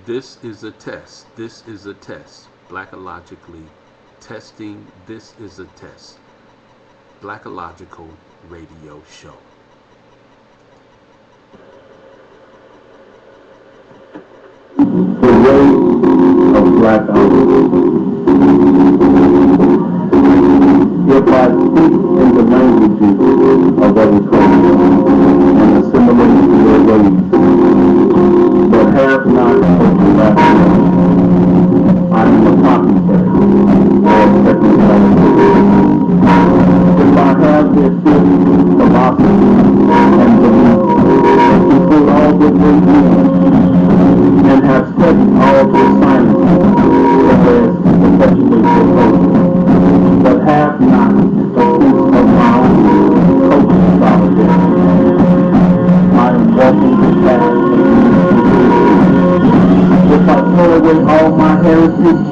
This is a test. This is a test. Blackologically testing. This is a test. Blacological radio show. The way of Blacology. If I speak in the languages of other cultures and assimilate to their ways, but have not spoken Latin, I am a copycat or a technicality. If I have their theory, philosophy, and belief, and equal all that they do, and have studied all their sciences that has perpetuated their culture, but have not a sense of my own cultural solidarity, I am walking the path of unity. If I throw away all my heritage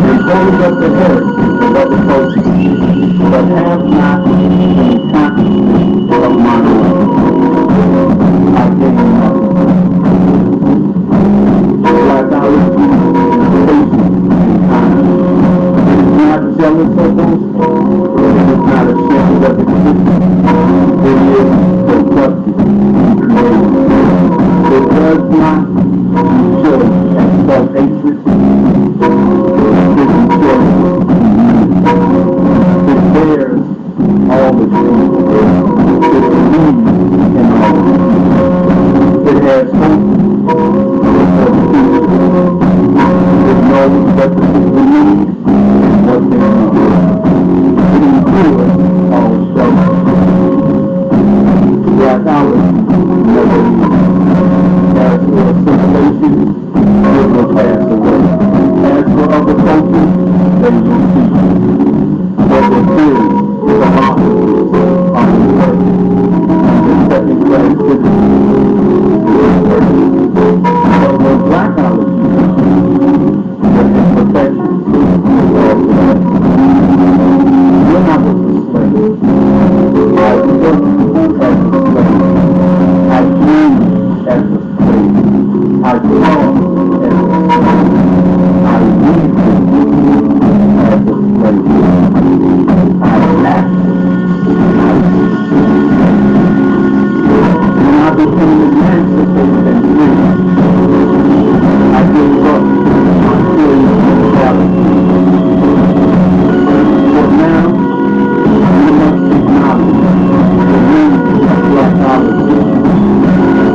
and hold up the heritage of other cultures, but have not any consciousness of my own, I gain nothing. Blacology is patient and kind. It is not jealous or boastful. It is not ashamed of existence. It is productive and creative. It does not rejoice at self-hatred. It rejoices in unity. It bears all the truth. It believes in all the truth. It has hope for the future. It knows what the people need and what they want. It endures all struggles. Blacology never leaves. As for assimilation, it will pass away. As for other cultures, they will cease. But the theory, philosophies are in place, and the second-class citizens is working. But when Blacology the imperfections of all that. When I was a slave, I worked as a slave. I dreamed as a slave. I thought as a slave. I reasoned as a slave. I acted as a slave. When I became emancipated and free, I gave up my feeling of mortality. For now, we must acknowledge the need of Blacology,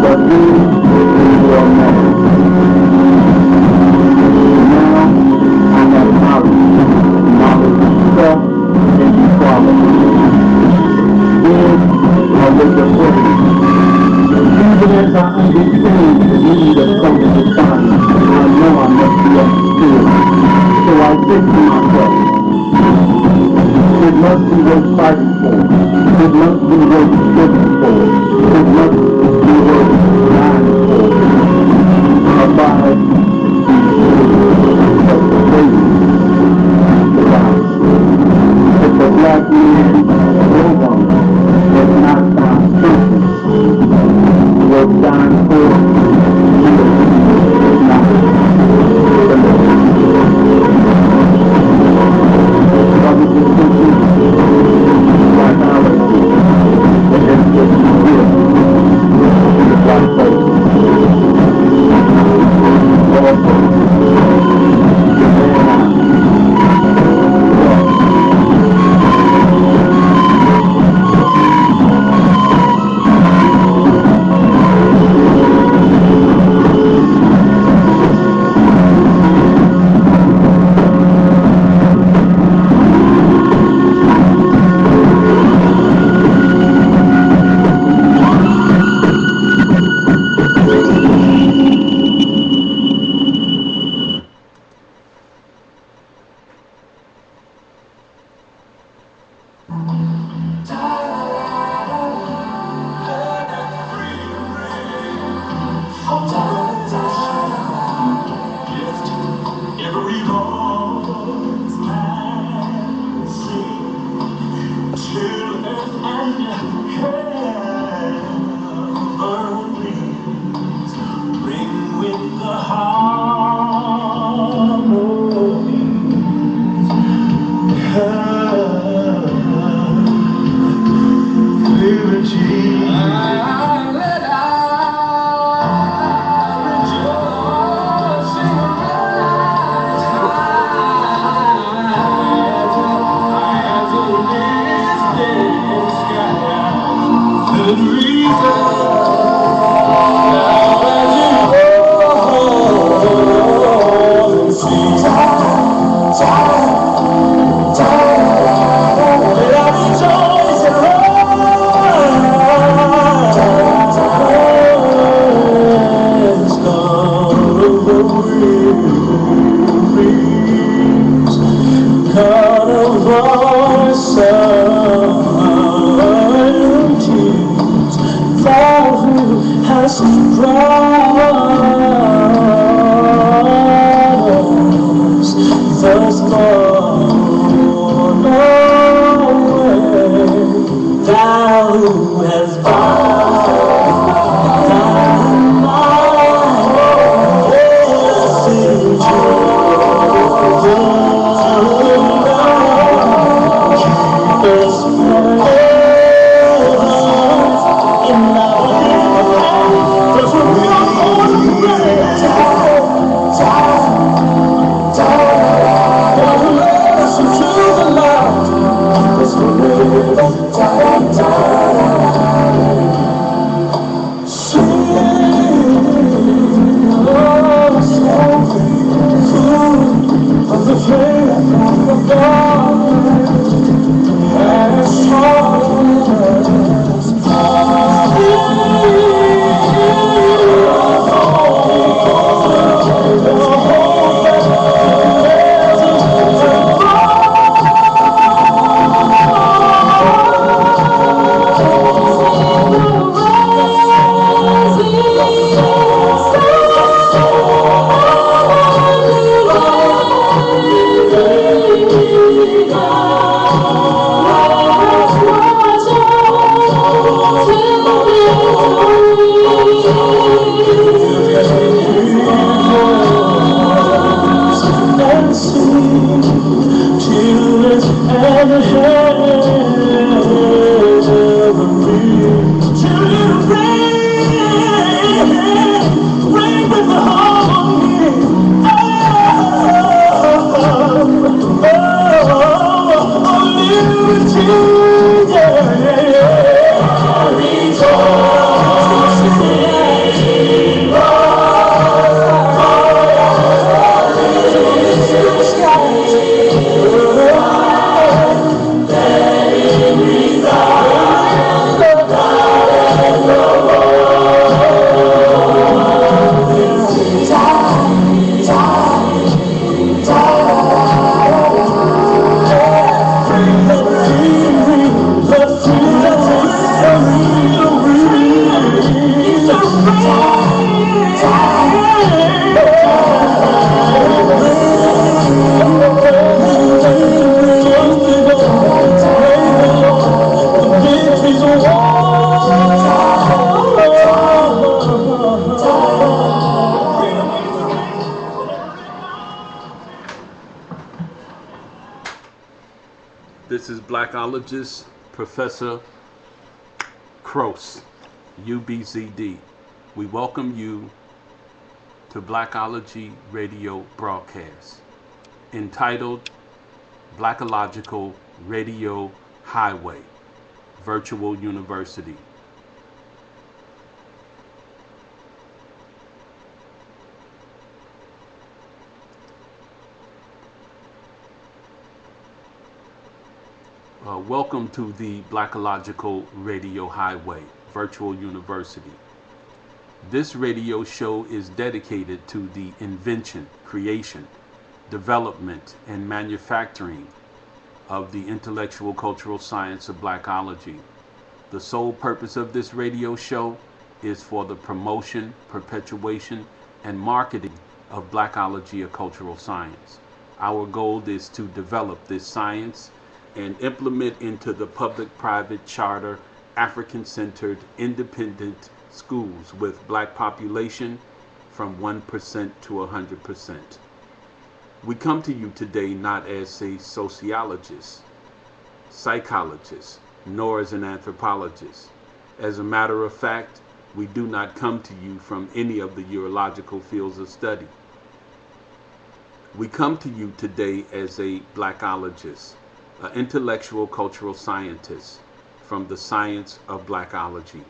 but then we will never. Now, I have knowledge of self and equality. Then, I was afraid. Even as I understand the need of social science, I know I must be understood. So I think to myself, it must be worth fighting for. It must be worth living for. It must be worth dying for. Abide of the ways the gospel. If a black man or woman was not found perfect, was dying for, is not brothers and sisters, Blacology, and that's what you will in the black folk. Also, the man Ring with the heart. God of our sovereignty, Thou who hast brought us thus far on our way, Thou who hast brought us into This is Blackologist Professor Cross, UBZD. We welcome you to Blackology Radio broadcast entitled Blacological Radio Highway Virtual University. Welcome to the Blacological Radio Highway Virtual University. This radio show is dedicated to the invention, creation, development, and manufacturing of the intellectual cultural science of Blackology. The sole purpose of this radio show is for the promotion, perpetuation, and marketing of Blackology, a cultural science. Our goal is to develop this science and implement into the public-private charter, African-centered, independent schools with black population from 1% to 100%. We come to you today not as a sociologist, psychologist, nor as an anthropologist. As a matter of fact, we do not come to you from any of the urological fields of study. We come to you today as a blackologist, an intellectual cultural scientist from the science of Blackology.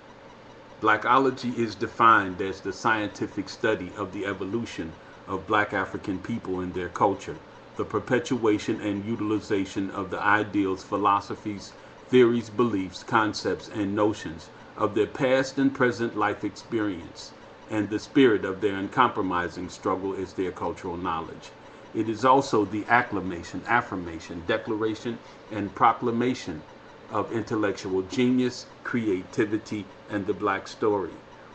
Blackology is defined as the scientific study of the evolution of black African people and their culture, the perpetuation and utilization of the ideals, philosophies, theories, beliefs, concepts, and notions of their past and present life experience, and the spirit of their uncompromising struggle is their cultural knowledge. It is also the acclamation, affirmation, declaration, and proclamation of intellectual genius, creativity, and the Black story.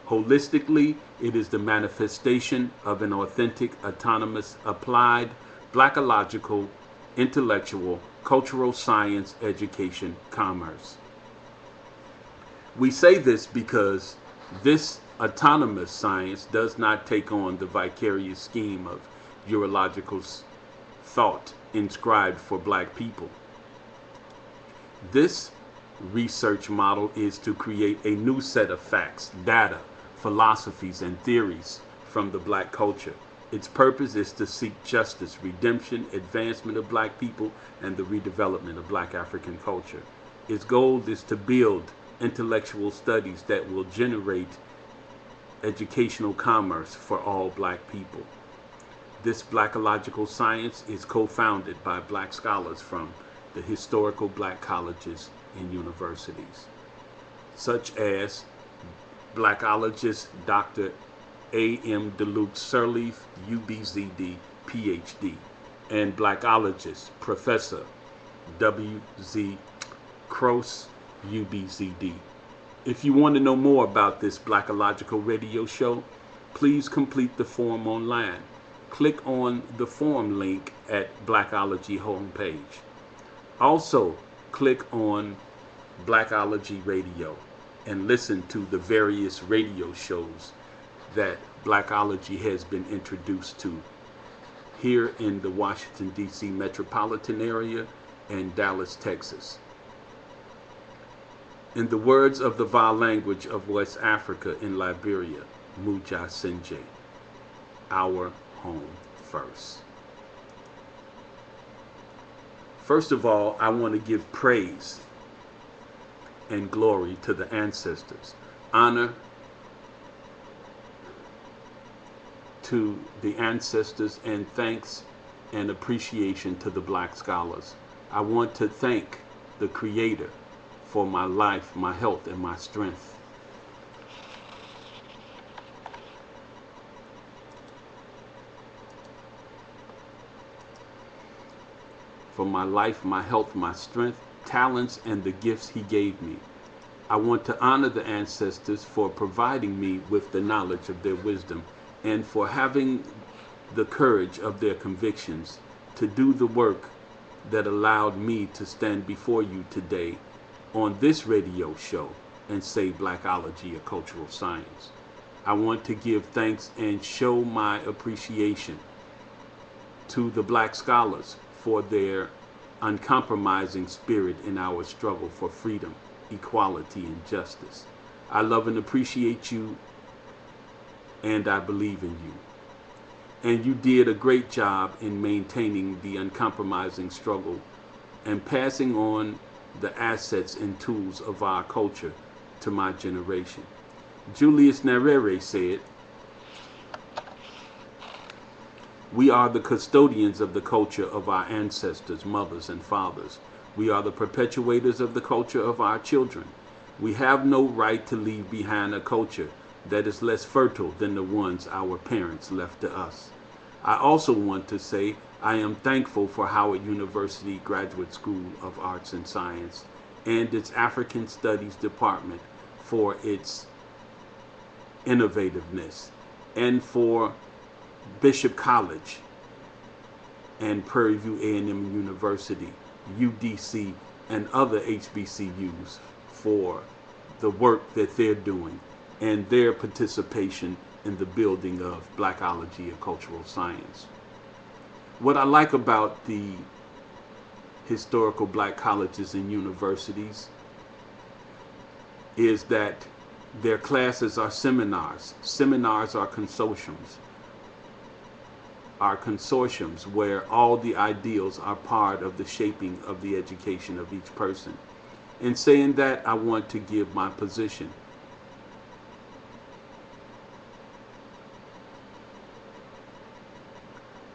Holistically, it is the manifestation of an authentic, autonomous, applied, Blacological, intellectual, cultural science, education, commerce. We say this because this autonomous science does not take on the vicarious scheme of urological thought inscribed for Black people. This research model is to create a new set of facts, data, philosophies, and theories from the Black culture. Its purpose is to seek justice, redemption, advancement of Black people, and the redevelopment of Black African culture. Its goal is to build intellectual studies that will generate educational commerce for all Black people. This Blacological science is co-founded by Black scholars from the historical Black colleges and universities, such as Blackologist Dr. A.M. DeLuke Sirleaf, UBZD, PhD, and Blackologist Professor W.Z. Cross, UBZD. If you want to know more about this Blacological radio show, please complete the form online. Click on the form link at Blackology homepage. Also, click on Blackology Radio and listen to the various radio shows that Blackology has been introduced to here in the Washington, D.C. metropolitan area and Dallas, Texas. In the words of the Va language of West Africa in Liberia, Muja Senje, our home first. First of all, I want to give praise and glory to the ancestors, honor to the ancestors, and thanks and appreciation to the Black scholars. I want to thank the Creator for my life, my health, and my strength. For my life, my health, my strength, talents, and the gifts He gave me. I want to honor the ancestors for providing me with the knowledge of their wisdom and for having the courage of their convictions to do the work that allowed me to stand before you today on this radio show and say Blackology, a cultural science. I want to give thanks and show my appreciation to the Black scholars for their uncompromising spirit in our struggle for freedom, equality, and justice. I love and appreciate you, and I believe in you. And you did a great job in maintaining the uncompromising struggle and passing on the assets and tools of our culture to my generation. Julius Nyerere said, "We are the custodians of the culture of our ancestors, mothers, and fathers. We are the perpetuators of the culture of our children. We have no right to leave behind a culture that is less fertile than the ones our parents left to us." I also want to say I am thankful for Howard University Graduate School of Arts and Science and its African Studies Department for its innovativeness, and for Bishop College and Prairie View A&M University, UDC, and other HBCUs for the work that they're doing and their participation in the building of Blackology, a cultural science. What I like about the historical Black colleges and universities is that their classes are seminars. Seminars are consortiums where all the ideals are part of the shaping of the education of each person. In saying that, I want to give my position.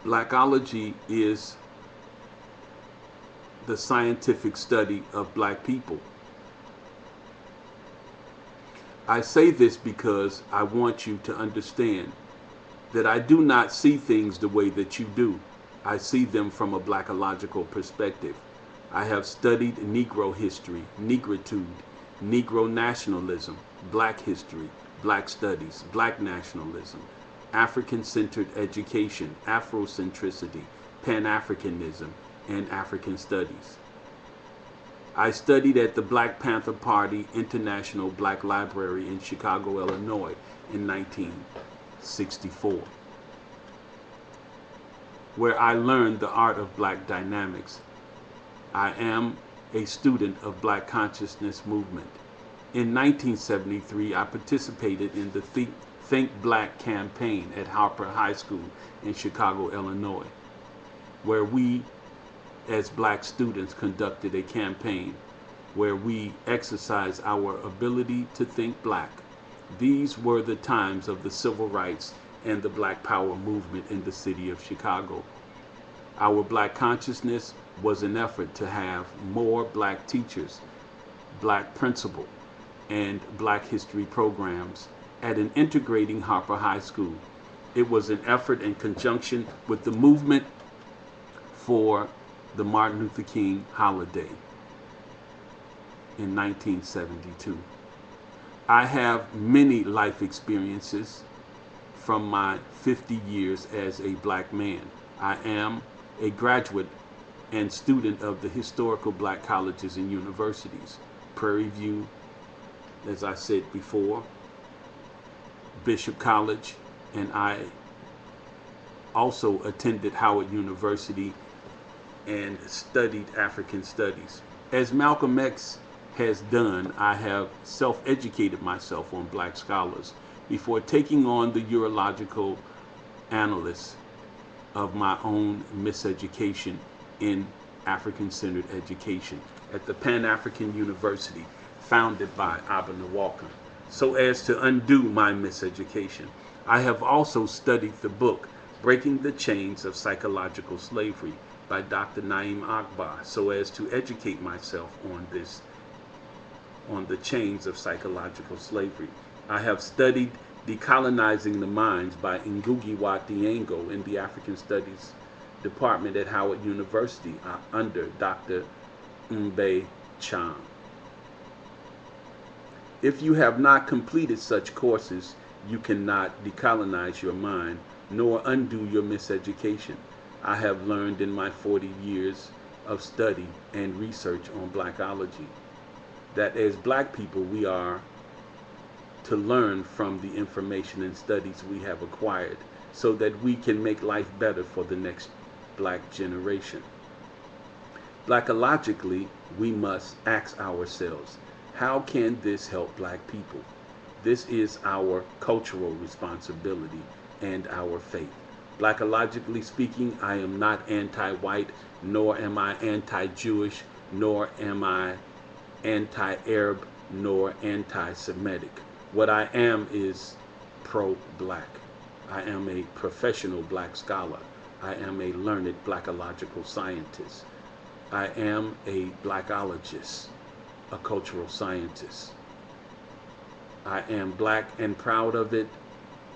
Blackology is the scientific study of Black people. I say this because I want you to understand that I do not see things the way that you do. I see them from a Blacological perspective. I have studied Negro history, Negritude, Negro nationalism, Black history, Black studies, Black nationalism, African-centered education, Afrocentricity, Pan-Africanism, and African studies. I studied at the Black Panther Party International Black Library in Chicago, Illinois in 1964, where I learned the art of Black dynamics. I am a student of Black consciousness movement. In 1973, I participated in the Think Black campaign at Harper High School in Chicago, Illinois, where we as Black students conducted a campaign where we exercised our ability to think Black. These were the times of the civil rights and the Black Power movement in the city of Chicago. Our Black consciousness was an effort to have more Black teachers, Black principal, and Black history programs at an integrating Harper High School. It was an effort in conjunction with the movement for the Martin Luther King holiday in 1972. I have many life experiences from my 50 years as a Black man. I am a graduate and student of the historical Black colleges and universities, Prairie View, as I said before, Bishop College, and I also attended Howard University and studied African studies. As Malcolm X has done, I have self-educated myself on Black scholars before taking on the urological analysis of my own miseducation in African-centered education at the Pan-African University founded by Abner Walker, so as to undo my miseducation. I have also studied the book Breaking the Chains of Psychological Slavery by Dr. Naim Akbar, so as to educate myself on the chains of psychological slavery. I have studied Decolonizing the Minds by Ngugi wa Thiong'o in the African Studies Department at Howard University under Dr. Mbe Chang. If you have not completed such courses, you cannot decolonize your mind nor undo your miseducation. I have learned in my 40 years of study and research on Blackology that as Black people we are to learn from the information and studies we have acquired so that we can make life better for the next Black generation. Blackologically, we must ask ourselves, how can this help Black people? This is our cultural responsibility and our faith. Blackologically speaking, I am not anti-white, nor am I anti-Jewish, nor am I anti-Arab, nor anti-Semitic. What I am is pro-Black. I am a professional Black scholar. I am a learned Blackological scientist. I am a Blackologist, a cultural scientist. I am Black and proud of it,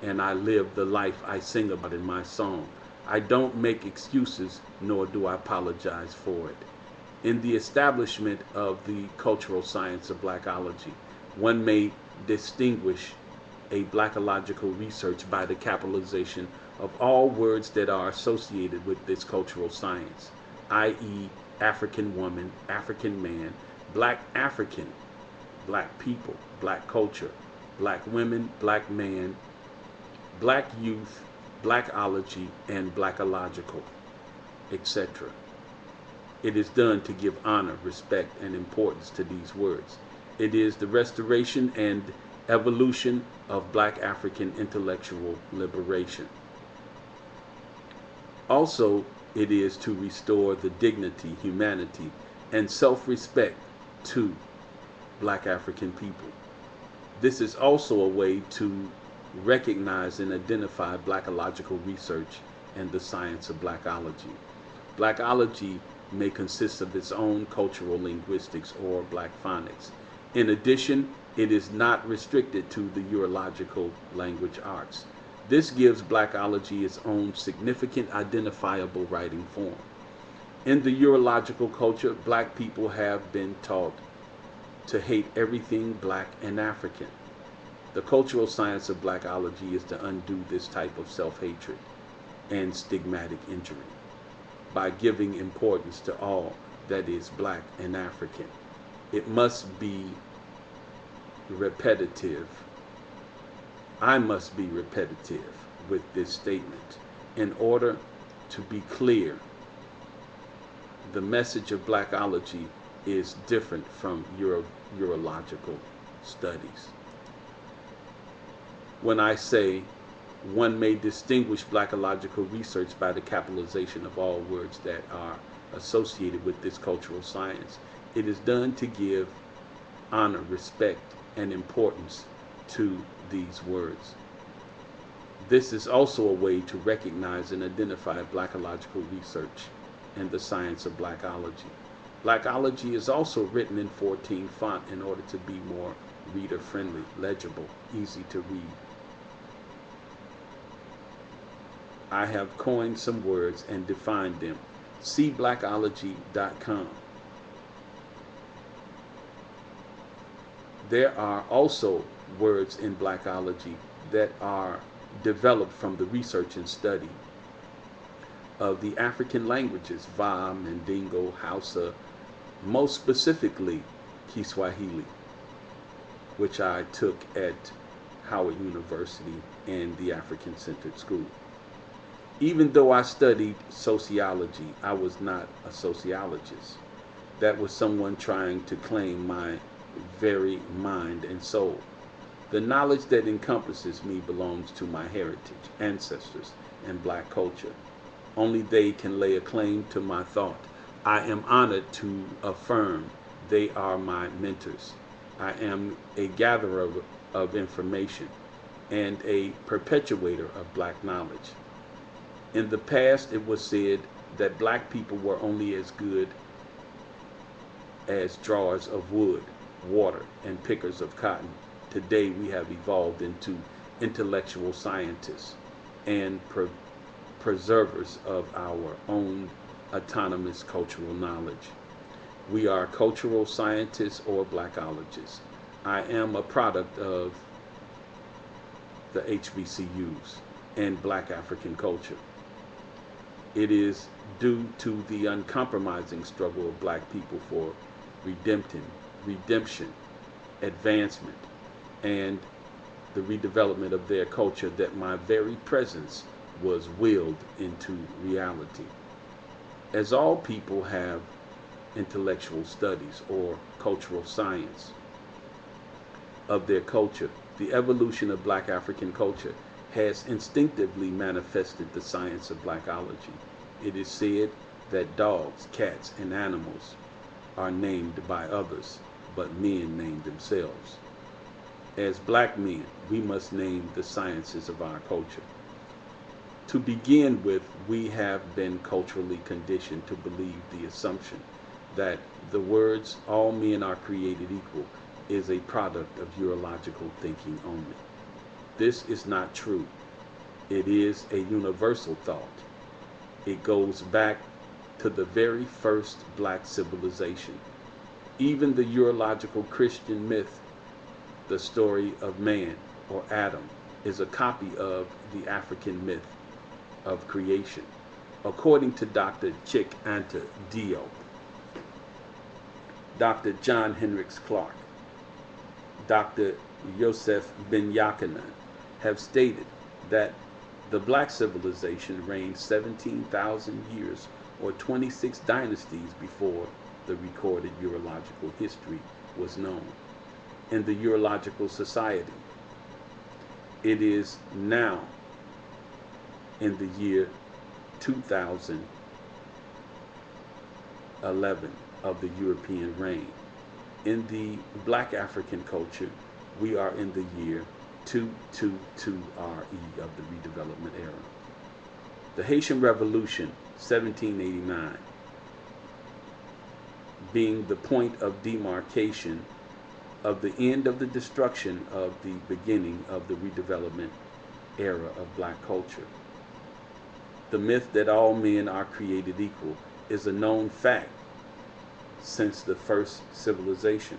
and I live the life I sing about in my song. I don't make excuses, nor do I apologize for it. In the establishment of the cultural science of Blackology, one may distinguish a Blackological research by the capitalization of all words that are associated with this cultural science, i.e. African woman, African man, Black African, Black people, Black culture, Black women, Black man, Black youth, Blackology, and Blackological, etc. It is done to give honor, respect, and importance to these words. It is the restoration and evolution of Black African intellectual liberation. Also, it is to restore the dignity, humanity, and self-respect to Black African people. This is also a way to recognize and identify Blackological research and the science of Blackology. Blackology may consist of its own cultural linguistics or Black phonics. In addition, It is not restricted to the urological language arts. This gives Blackology its own significant identifiable writing form. In the urological culture, black people have been taught to hate everything black and African. The cultural science of Blackology is to undo this type of self-hatred and stigmatic injury by giving importance to all that is black and African. It must be repetitive. I must be repetitive with this statement in order to be clear. The message of Blackology is different from urological studies. When I say one may distinguish Blackological research by the capitalization of all words that are associated with this cultural science, it is done to give honor, respect, and importance to these words. This is also a way to recognize and identify Blackological research and the science of Blackology. Blackology is also written in 14 font in order to be more reader-friendly, legible, easy to read. I have coined some words and defined them. See blackology.com. There are also words in Blackology that are developed from the research and study of the African languages, Va, Mandingo, Hausa, most specifically Kiswahili, which I took at Howard University and the African Centered School. Even though I studied sociology, I was not a sociologist. That was someone trying to claim my very mind and soul. The knowledge that encompasses me belongs to my heritage, ancestors, and black culture. Only they can lay a claim to my thought. I am honored to affirm they are my mentors. I am a gatherer of information and a perpetuator of black knowledge. In the past, it was said that black people were only as good as drawers of wood, water, and pickers of cotton. Today, we have evolved into intellectual scientists and preservers of our own autonomous cultural knowledge. We are cultural scientists or Blackologists. I am a product of the HBCUs and Black African culture. It is due to the uncompromising struggle of black people for redemption, advancement, and the redevelopment of their culture that my very presence was willed into reality. As all people have intellectual studies or cultural science of their culture, the evolution of black African culture has instinctively manifested the science of Blackology. It is said that dogs, cats, and animals are named by others, but men name themselves. As black men, we must name the sciences of our culture. To begin with, we have been culturally conditioned to believe the assumption that the words "all men are created equal" is a product of urological thinking only. This is not true. It is a universal thought. It goes back to the very first black civilization. Even the urological Christian myth, the story of man or Adam, is a copy of the African myth of creation, according to Dr. Chik Anta Diop, Dr. John Hendricks Clark, Dr. Yosef Ben Yakana have stated that the black civilization reigned 17,000 years or 26 dynasties before the recorded urological history was known. In the Urological Society, it is now in the year 2011 of the European reign. In the black African culture, we are in the year 222 RE of the redevelopment era. The Haitian Revolution, 1789, being the point of demarcation of the end of the destruction of the beginning of the redevelopment era of black culture. The myth that all men are created equal is a known fact since the first civilization.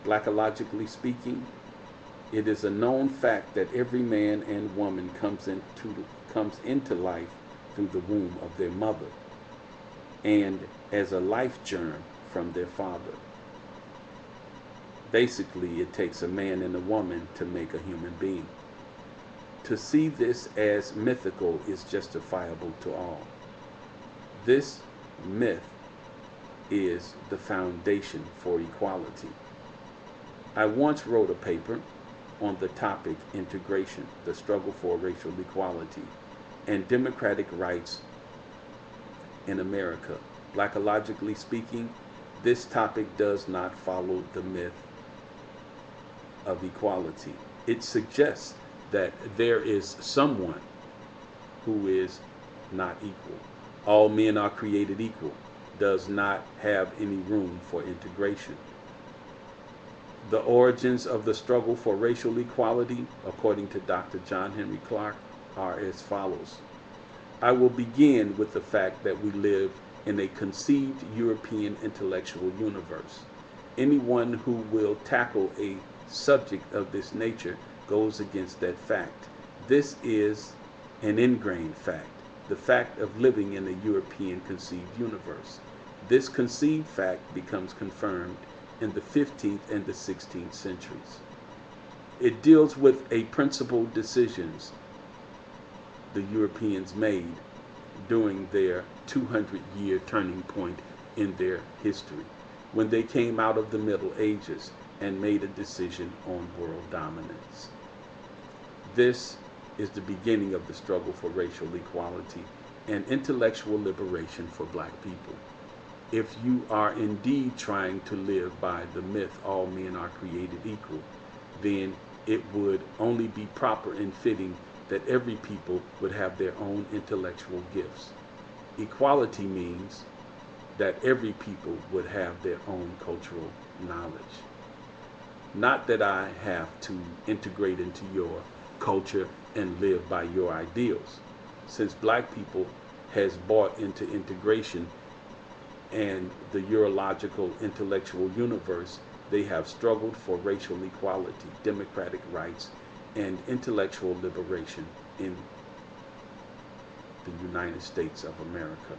Blackologically speaking, it is a known fact that every man and woman comes into life through the womb of their mother and as a life germ from their father. Basically, it takes a man and a woman to make a human being. To see this as mythical is justifiable to all. This myth is the foundation for equality. I once wrote a paper on the topic integration, the struggle for racial equality, and democratic rights in America. Blackologically speaking, this topic does not follow the myth of equality. It suggests that there is someone who is not equal. All men are created equal does not have any room for integration. The origins of the struggle for racial equality, according to Dr. John Henry Clarke, are as follows. I will begin with the fact that we live in a conceived European intellectual universe. Anyone who will tackle a subject of this nature goes against that fact. This is an ingrained fact, the fact of living in a European conceived universe. This conceived fact becomes confirmed in the 15th and the 16th centuries. It deals with a principled decisions the Europeans made during their 200-year turning point in their history, when they came out of the Middle Ages and made a decision on world dominance. This is the beginning of the struggle for racial equality and intellectual liberation for black people. If you are indeed trying to live by the myth all men are created equal, then it would only be proper and fitting that every people would have their own intellectual gifts. Equality means that every people would have their own cultural knowledge. Not that I have to integrate into your culture and live by your ideals. Since black people has bought into integration and the Eurological intellectual universe, they have struggled for racial equality, democratic rights, and intellectual liberation in the United States of America.